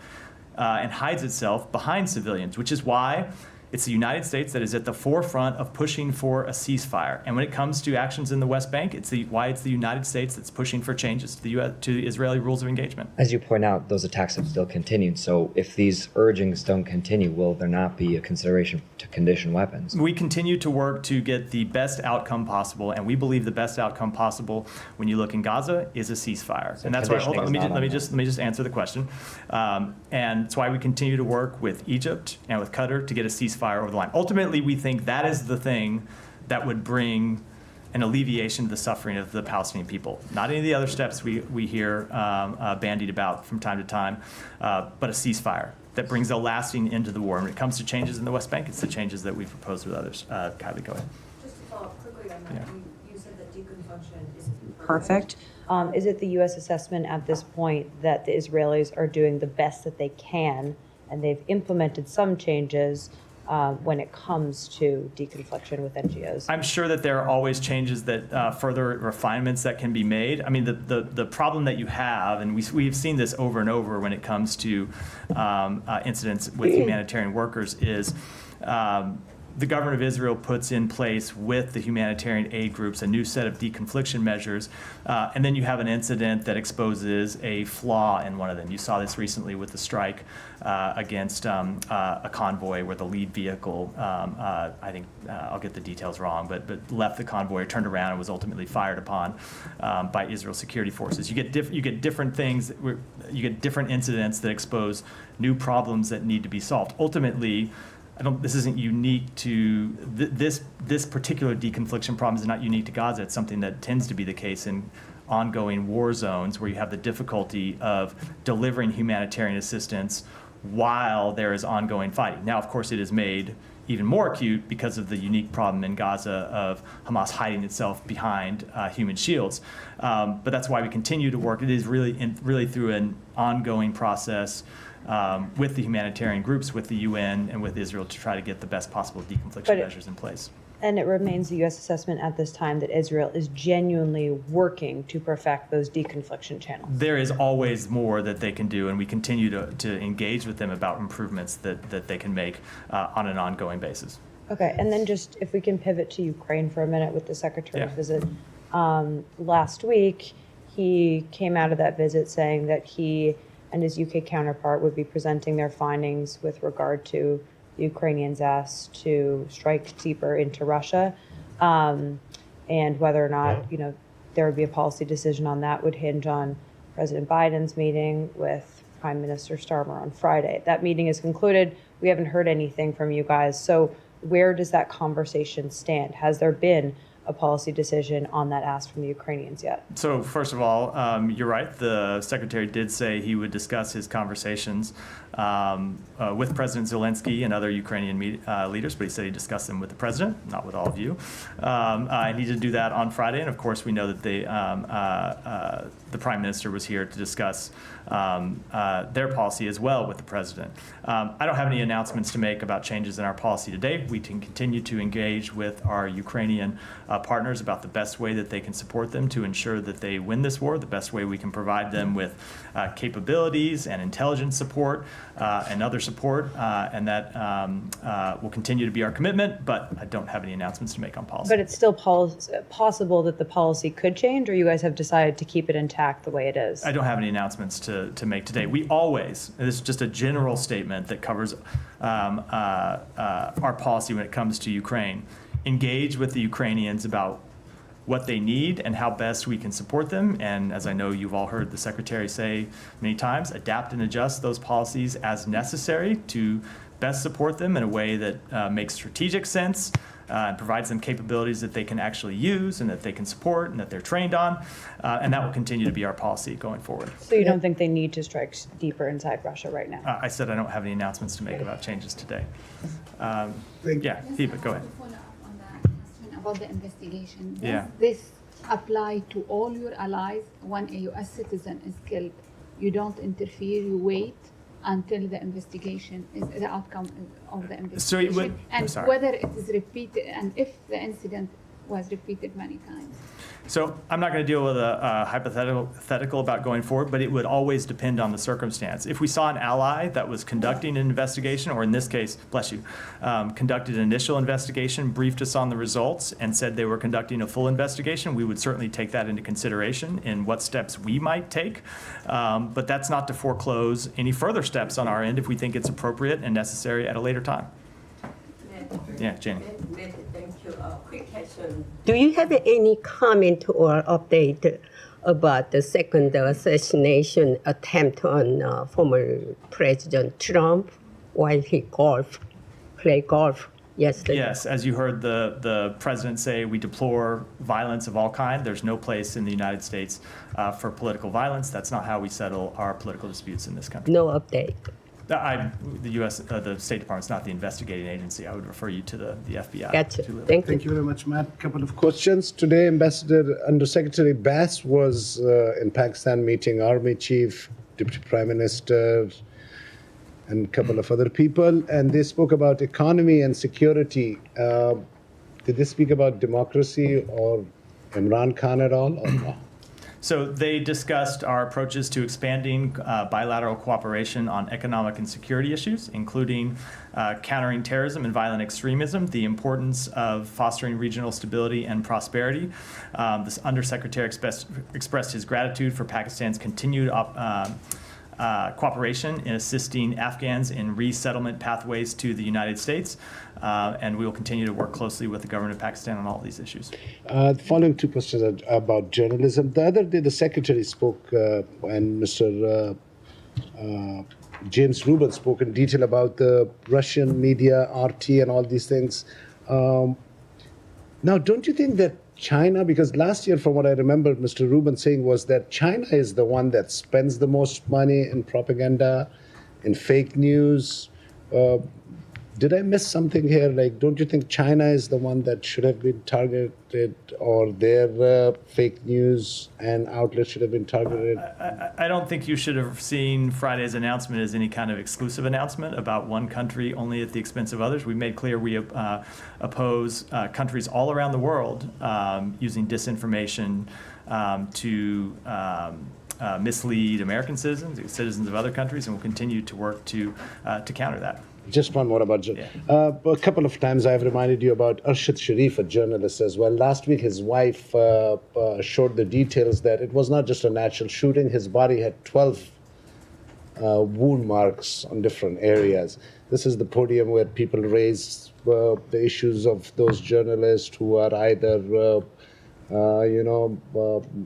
and hides itself behind civilians, which is why it's the United States that is at the forefront of pushing for a ceasefire. And when it comes to actions in the West Bank, why it's the United States that's pushing for changes to the Israeli rules of engagement. As you point out, those attacks have still continued. So if these urgings don't continue, will there not be a consideration to condition weapons? We continue to work to get the best outcome possible, and we believe the best outcome possible when you look in Gaza is a ceasefire. So and that's why, hold on, let me just answer the question. And that's why we continue to work with Egypt and with Qatar to get a ceasefire over the line. Ultimately, we think that is the thing that would bring an alleviation to the suffering of the Palestinian people. Not any of the other steps we hear bandied about from time to time, but a ceasefire that brings a lasting end to the war. And when it comes to changes in the West Bank, it's the changes that we've proposed with others. Kylie, go ahead. Just to follow up quickly on that, Yeah. you said that deconfliction is Perfect. Is it the U.S. assessment at this point that the Israelis are doing the best that they can, and they've implemented some changes when it comes to deconfliction with NGOs? I'm sure that there are always changes that further refinements that can be made. I mean, the problem that you have, and we've seen this over and over when it comes to incidents with humanitarian workers, is the government of Israel puts in place with the humanitarian aid groups a new set of deconfliction measures, and then you have an incident that exposes a flaw in one of them. You saw this recently with the strike against a convoy where the lead vehicle, I think I'll get the details wrong, but left the convoy, turned around, and was ultimately fired upon by Israel security forces. You get different things, you get different incidents that expose new problems that need to be solved. Ultimately, this isn't unique to this particular deconfliction problem is not unique to Gaza. It's something that tends to be the case in ongoing war zones where you have the difficulty of delivering humanitarian assistance while there is ongoing fighting. Now, of course, it is made even more acute because of the unique problem in Gaza of Hamas hiding itself behind human shields. But that's why we continue to work. It is really through an ongoing process with the humanitarian groups, with the UN, and with Israel to try to get the best possible deconfliction measures in place. And it remains the U.S. assessment at this time that Israel is genuinely working to perfect those deconfliction channels. There is always more that they can do, and we continue to engage with them about improvements that they can make on an ongoing basis. Okay, and then just if we can pivot to Ukraine for a minute with the Secretary's visit. Last week, he came out of that visit saying that he and his UK counterpart would be presenting their findings with regard to the Ukrainians asked to strike deeper into Russia, and whether or not, there would be a policy decision on that would hinge on President Biden's meeting with Prime Minister Starmer on Friday. That meeting is concluded. We haven't heard anything from you guys. So where does that conversation stand? Has there been a policy decision on that ask from the Ukrainians yet? So first of all, you're right. The secretary did say he would discuss his conversations with President Zelensky and other Ukrainian leaders, but he said he discussed them with the president, not with all of you. And he did do that on Friday. And of course, we know that the prime minister was here to discuss their policy as well with the president. I don't have any announcements to make about changes in our policy today. We can continue to engage with our Ukrainian partners about the best way that they can support them to ensure that they win this war, the best way we can provide them with capabilities and intelligence support and other support, and that will continue to be our commitment, but I don't have any announcements to make on policy. But it's still possible that the policy could change, or you guys have decided to keep it intact the way it is? I don't have any announcements to make today. We always, this is just a general statement that covers our policy when it comes to Ukraine, engage with the Ukrainians about what they need and how best we can support them. And as I know you've all heard the secretary say many times, adapt and adjust those policies as necessary to best support them in a way that makes strategic sense and provides them capabilities that they can actually use and that they can support and that they're trained on. And that will continue to be our policy going forward. So you don't think they need to strike deeper inside Russia right now? I said I don't have any announcements to make about changes today. Yeah, Hiba, go ahead. About the investigation. Does Yeah. this apply to all your allies? When a U.S. citizen is killed, you don't interfere, you wait until the investigation is the outcome of the investigation. And whether it is repeated, and if the incident was repeated many times. So I'm not going to deal with a hypothetical about going forward, but it would always depend on the circumstance. If we saw an ally that was conducting an investigation, or in this case, bless you, conducted an initial investigation, briefed us on the results, and said they were conducting a full investigation, we would certainly take that into consideration in what steps we might take. But that's not to foreclose any further steps on our end if we think it's appropriate and necessary at a later time. Yeah, Jenny. Thank you. Quick question. Do you have any comment or update about the second assassination attempt on former President Trump while he played golf yesterday? Yes, as you heard the president say, we deplore violence of all kind. There's no place in the United States for political violence. That's not how we settle our political disputes in this country. No update. The U.S., the State Department's not the investigating agency. I would refer you to the FBI. Gotcha. Thank you very much, Matt. A couple of questions. Today, Undersecretary Bass was in Pakistan meeting Army Chief, Deputy Prime Minister, and a couple of other people, and they spoke about economy and security. Did they speak about democracy or Imran Khan at all, or no? So they discussed our approaches to expanding bilateral cooperation on economic and security issues, including countering terrorism and violent extremism, the importance of fostering regional stability and prosperity. This Undersecretary expressed his gratitude for Pakistan's continued cooperation in assisting Afghans in resettlement pathways to the United States, and we will continue to work closely with the government of Pakistan on all these issues. The following two questions about journalism. The other day, the Secretary spoke, and Mr. James Rubin spoke in detail about the Russian media, RT, and all these things. Now, don't you think that China, because last year, from what I remember, Mr. Rubin saying was that China is the one that spends the most money in propaganda, in fake news. Did I miss something here? Like, don't you think China is the one that should have been targeted, or their fake news and outlets should have been targeted? I don't think you should have seen Friday's announcement as any kind of exclusive announcement about one country only at the expense of others. We made clear we oppose countries all around the world using disinformation to mislead American citizens of other countries, and we'll continue to work to counter that. Just one more about a couple of times I've reminded you about Arshad Sharif, a journalist as well. Last week, his wife showed the details that it was not just a natural shooting. His body had 12 wound marks on different areas. This is the podium where people raise the issues of those journalists who are either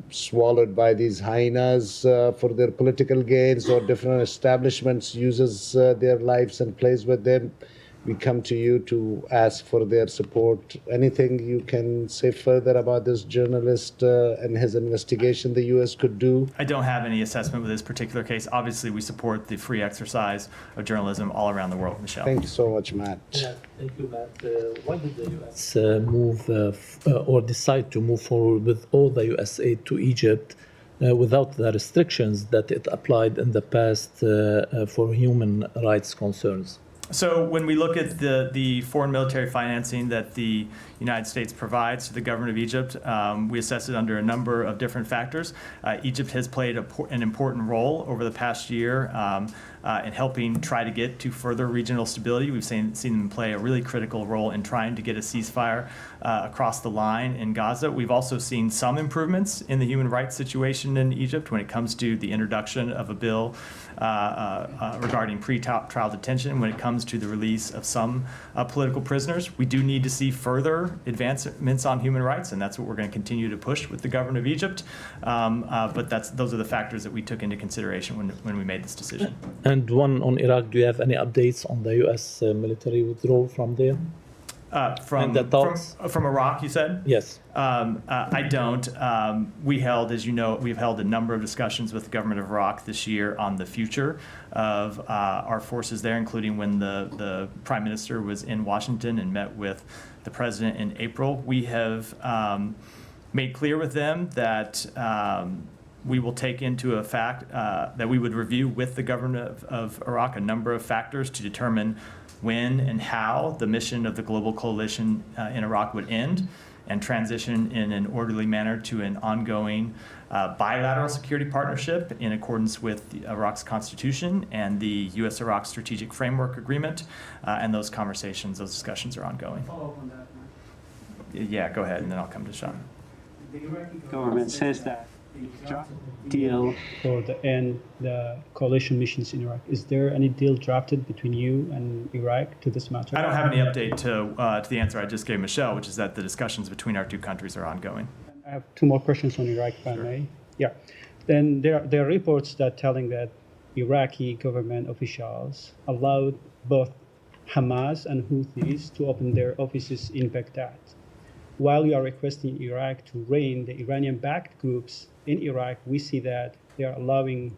swallowed by these hyenas for their political gains, or different establishments uses their lives and plays with them. We come to you to ask for their support. Anything you can say further about this journalist and his investigation the U.S. could do? I don't have any assessment with this particular case. Obviously, we support the free exercise of journalism all around the world, Michelle. Thank you so much, Matt. Yeah, thank you, Matt. Why did the U.S. move or decide to move forward with all the U.S. aid to Egypt without the restrictions that it applied in the past for human rights concerns? So when we look at the foreign military financing that the United States provides to the government of Egypt, we assess it under a number of different factors. Egypt has played an important role over the past year in helping try to get to further regional stability. We've seen them play a really critical role in trying to get a ceasefire across the line in Gaza. We've also seen some improvements in the human rights situation in Egypt when it comes to the introduction of a bill regarding pre-trial detention, when it comes to the release of some political prisoners. We do need to see further advancements on human rights, and that's what we're going to continue to push with the government of Egypt. But those are the factors that we took into consideration when we made this decision. And one on Iraq, do you have any updates on the U.S. military withdrawal from there? From Iraq, you said? Yes. I don't. We've held a number of discussions with the government of Iraq this year on the future of our forces there, including when the Prime Minister was in Washington and met with the President in April. We have made clear with them that we will take into effect that we would review with the government of Iraq a number of factors to determine when and how the mission of the global coalition in Iraq would end and transition in an orderly manner to an ongoing bilateral security partnership in accordance with Iraq's constitution and the U.S.-Iraq Strategic Framework Agreement. And those discussions are ongoing. Follow up on that. Yeah, go ahead, and then I'll come to Sean. The Iraqi government says that deal for the end the coalition missions in Iraq. Is there any deal drafted between you and Iraq to this matter? I don't have any update to the answer I just gave Michelle, which is that the discussions between our two countries are ongoing. I have two more questions on Iraq, if I may. Yeah. Then there are reports that telling that Iraqi government officials allowed both Hamas and Houthis to open their offices in Baghdad, while you are requesting Iraq to rein the Iranian-backed groups in Iraq. We see that they are allowing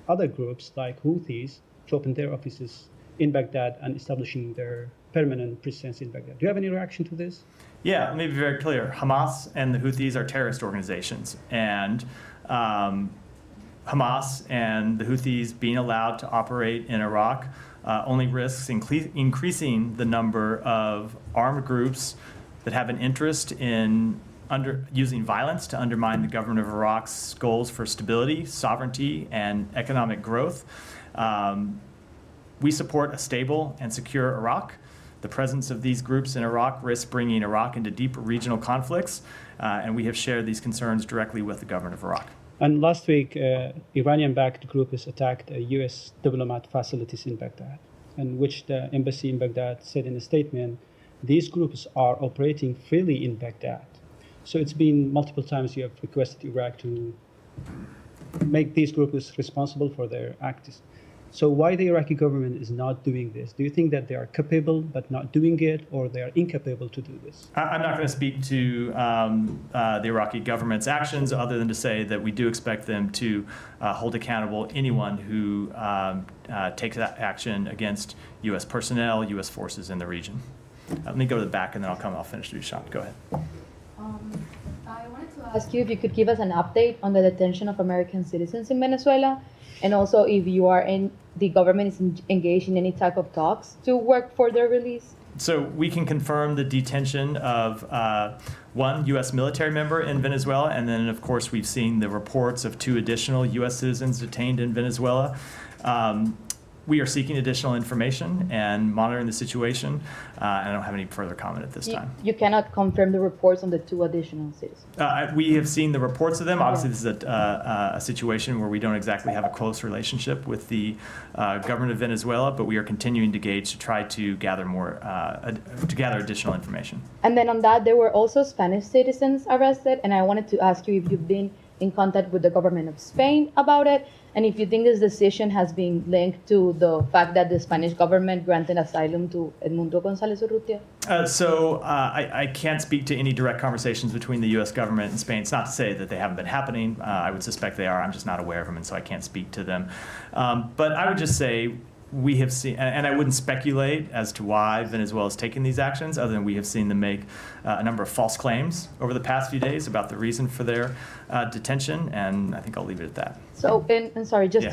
other groups like Houthis to open their offices in Baghdad and establishing their permanent presence in Baghdad. Do you have any reaction to this? Yeah, let me be very clear. Hamas and the Houthis are terrorist organizations, and Hamas and the Houthis being allowed to operate in Iraq only risks increasing the number of armed groups that have an interest in using violence to undermine the government of Iraq's goals for stability, sovereignty, and economic growth. We support a stable and secure Iraq. The presence of these groups in Iraq risks bringing Iraq into deeper regional conflicts, and we have shared these concerns directly with the government of Iraq. And last week, Iranian-backed group has attacked U.S. diplomat facilities in Baghdad, in which the embassy in Baghdad said in a statement, these groups are operating freely in Baghdad. So it's been multiple times you have requested Iraq to make these groups responsible for their acts. So why the Iraqi government is not doing this? Do you think that they are capable but not doing it, or they are incapable to do this? I'm not going to speak to the Iraqi government's actions other than to say that we do expect them to hold accountable anyone who takes that action against U.S. personnel, U.S. forces in the region. Let me go to the back and then I'll finish through Sean. Go ahead. I wanted to ask you if you could give us an update on the detention of American citizens in Venezuela, and also if the government is engaged in any type of talks to work for their release. So we can confirm the detention of one U.S. military member in Venezuela, and then of course we've seen the reports of 2 additional U.S. citizens detained in Venezuela. we are seeking additional information and monitoring the situation, and I don't have any further comment at this time. You cannot confirm the reports on the 2 additional citizens. We have seen the reports of them. Obviously, this is a situation where we don't exactly have a close relationship with the government of Venezuela, but we are continuing to engage to try to gather additional information. And then on that, there were also Spanish citizens arrested, and I wanted to ask you if you've been in contact with the government of Spain about it, and if you think this decision has been linked to the fact that the Spanish government granted asylum to Edmundo González Urrutia? I can't speak to any direct conversations between the U.S. government and Spain. It's not to say that they haven't been happening. I would suspect they are. I'm just not aware of them, and so I can't speak to them. But I would just say we have seen, and I wouldn't speculate as to why Venezuela is taking these actions, other than we have seen them make a number of false claims over the past few days about the reason for their detention, and I think I'll leave it at that. So, and sorry, just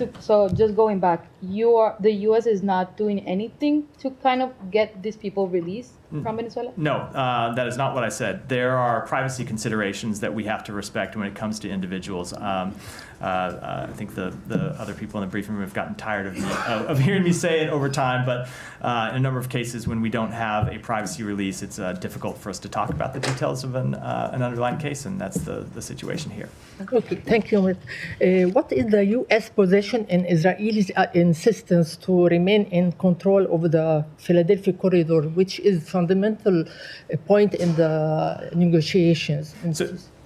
going back, the U.S. is not doing anything to kind of get these people released from Venezuela? No, that is not what I said. There are privacy considerations that we have to respect when it comes to individuals. I think the other people in the briefing room have gotten tired of hearing me say it over time, but in a number of cases when we don't have a privacy release, it's difficult for us to talk about the details of an underlying case, and that's the situation here. Okay, thank you. What is the U.S. position in Israel's insistence to remain in control of the Philadelphia corridor, which is fundamental point in the negotiations?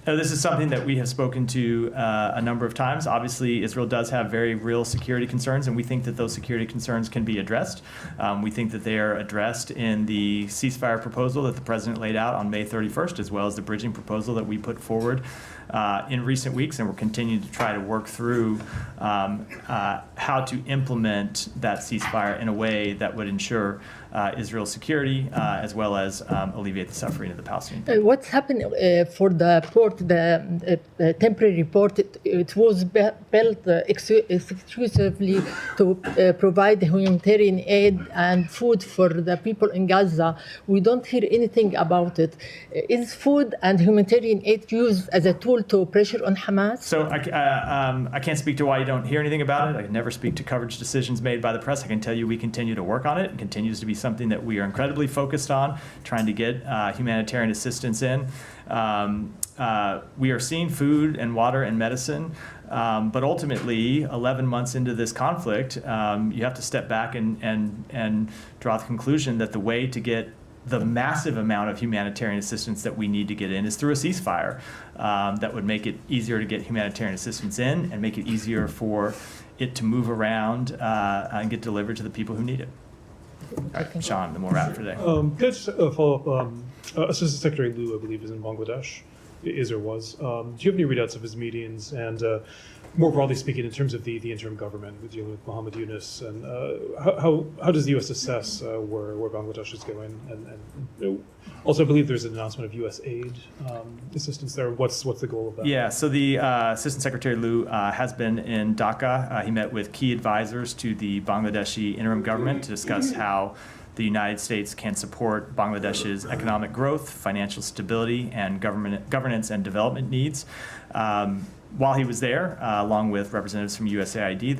This is something that we have spoken to a number of times. Obviously, Israel does have very real security concerns, and we think that those security concerns can be addressed. We think that they are addressed in the ceasefire proposal that the president laid out on May 31st, as well as the bridging proposal that we put forward in recent weeks, and we're continuing to try to work through how to implement that ceasefire in a way that would ensure Israel's security as well as alleviate the suffering of the Palestinian people. What's happened for the port, the temporary port, it was built exclusively to provide humanitarian aid and food for the people in Gaza. We don't hear anything about it. Is food and humanitarian aid used as a tool to pressure on Hamas? So I can't speak to why you don't hear anything about it. I can never speak to coverage decisions made by the press. I can tell you we continue to work on it. It continues to be something that we are incredibly focused on, trying to get humanitarian assistance in. We are seeing food and water and medicine, but ultimately, 11 months into this conflict, you have to step back and draw the conclusion that the way to get the massive amount of humanitarian assistance that we need to get in is through a ceasefire that would make it easier to get humanitarian assistance in and make it easier for it to move around and get delivered to the people who need it. All right, Sean, then we'll wrap for today. Can I just follow up? Assistant Secretary Liu, I believe, is in Bangladesh, is or was. Do you have any readouts of his meetings? And more broadly speaking, in terms of the interim government, with dealing with Mohammed Yunus, and how does the U.S. assess where Bangladesh is going? And also, I believe there's an announcement of U.S. aid assistance there. What's the goal of that? Yeah, so the Assistant Secretary Liu has been in Dhaka. He met with key advisors to the Bangladeshi interim government to discuss how the United States can support Bangladesh's economic growth, financial stability, and governance and development needs. While he was there, along with representatives from USAID,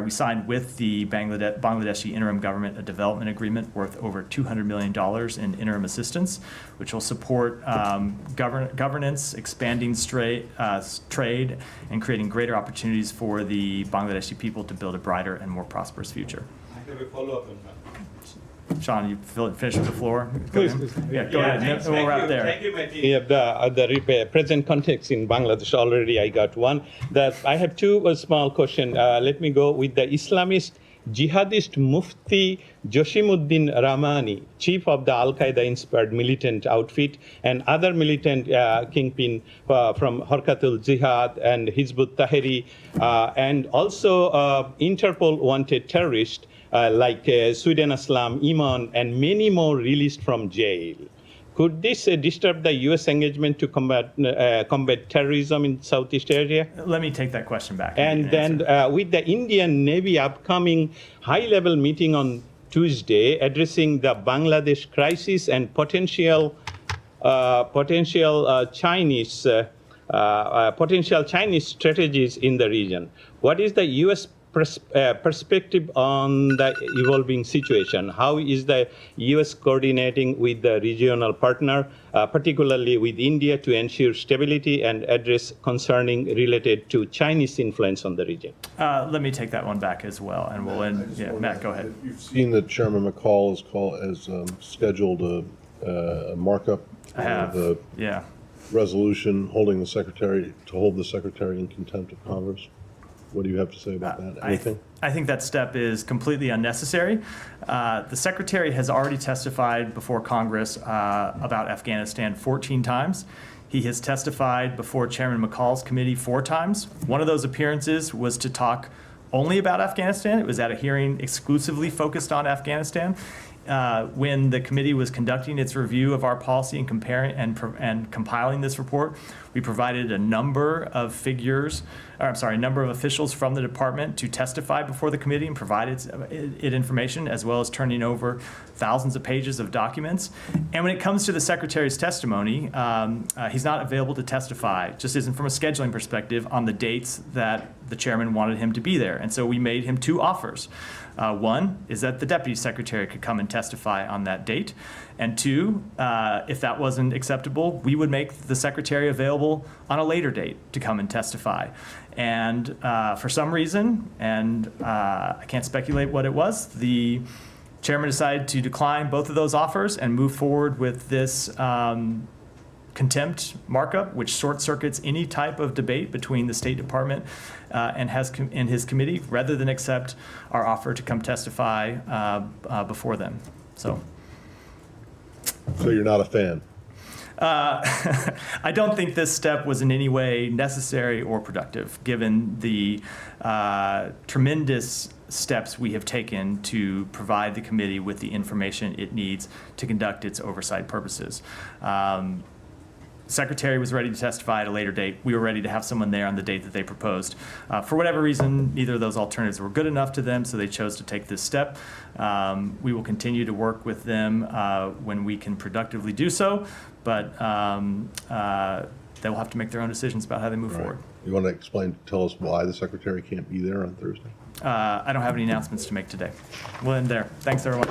we signed with the Bangladeshi interim government a development agreement worth over $200 million in interim assistance, which will support governance, expanding trade, and creating greater opportunities for the Bangladeshi people to build a brighter and more prosperous future. I have a follow-up on that. Sean, you finish with the floor? Please. Yeah, go ahead. Thanks, We'll wrap there. Thank you, Matthew. You have the present context in Bangladesh already. I got one. That I have two small questions. Let me go with the Islamist jihadist Mufti Joshimuddin Rahmani, chief of the Al-Qaeda-inspired militant outfit, and other militant kingpin from Harkatul Jihad and Hizbut Tahrir, and also Interpol wanted terrorists like Sweden Islam, Iman, and many more released from jail. Could this disturb the U.S. engagement to combat terrorism in Southeast Asia? Let me take that question back. And then with the Indian Navy upcoming high-level meeting on Tuesday addressing the Bangladesh crisis and potential Chinese strategies in the region, what is the U.S. perspective on the evolving situation? How is the U.S. coordinating with the regional partner, particularly with India, to ensure stability and address concerning related to Chinese influence on the region? Let me take that one back as well, and we'll end. Yeah, Matt, go ahead. You've seen that Chairman McCall has scheduled a markup I have. of the Yeah. resolution holding the secretary in contempt of Congress. What do you have to say about that? Anything? I think that step is completely unnecessary. The Secretary has already testified before Congress about Afghanistan 14 times. He has testified before Chairman McCall's committee 4 times. One of those appearances was to talk only about Afghanistan. It was at a hearing exclusively focused on Afghanistan. When the committee was conducting its review of our policy and comparing and compiling this report, we provided a number of officials from the department to testify before the committee and provided it information, as well as turning over thousands of pages of documents. And when it comes to the Secretary's testimony, he's not available to testify, just isn't from a scheduling perspective, on the dates that the chairman wanted him to be there. And so we made him 2 offers. One is that the Deputy Secretary could come and testify on that date. And 2, if that wasn't acceptable, we would make the Secretary available on a later date to come and testify. And for some reason, and I can't speculate what it was, the chairman decided to decline both of those offers and move forward with this contempt markup, which short circuits any type of debate between the State Department and his committee, rather than accept our offer to come testify before them. So you're not a fan? I don't think this step was in any way necessary or productive, given the tremendous steps we have taken to provide the committee with the information it needs to conduct its oversight purposes. Secretary was ready to testify at a later date. We were ready to have someone there on the date that they proposed. For whatever reason, neither of those alternatives were good enough to them, so they chose to take this step. We will continue to work with them when we can productively do so, but they will have to make their own decisions about how they move forward. You want to tell us why the Secretary can't be there on Thursday? I don't have any announcements to make today. We'll end there. Thanks, everyone.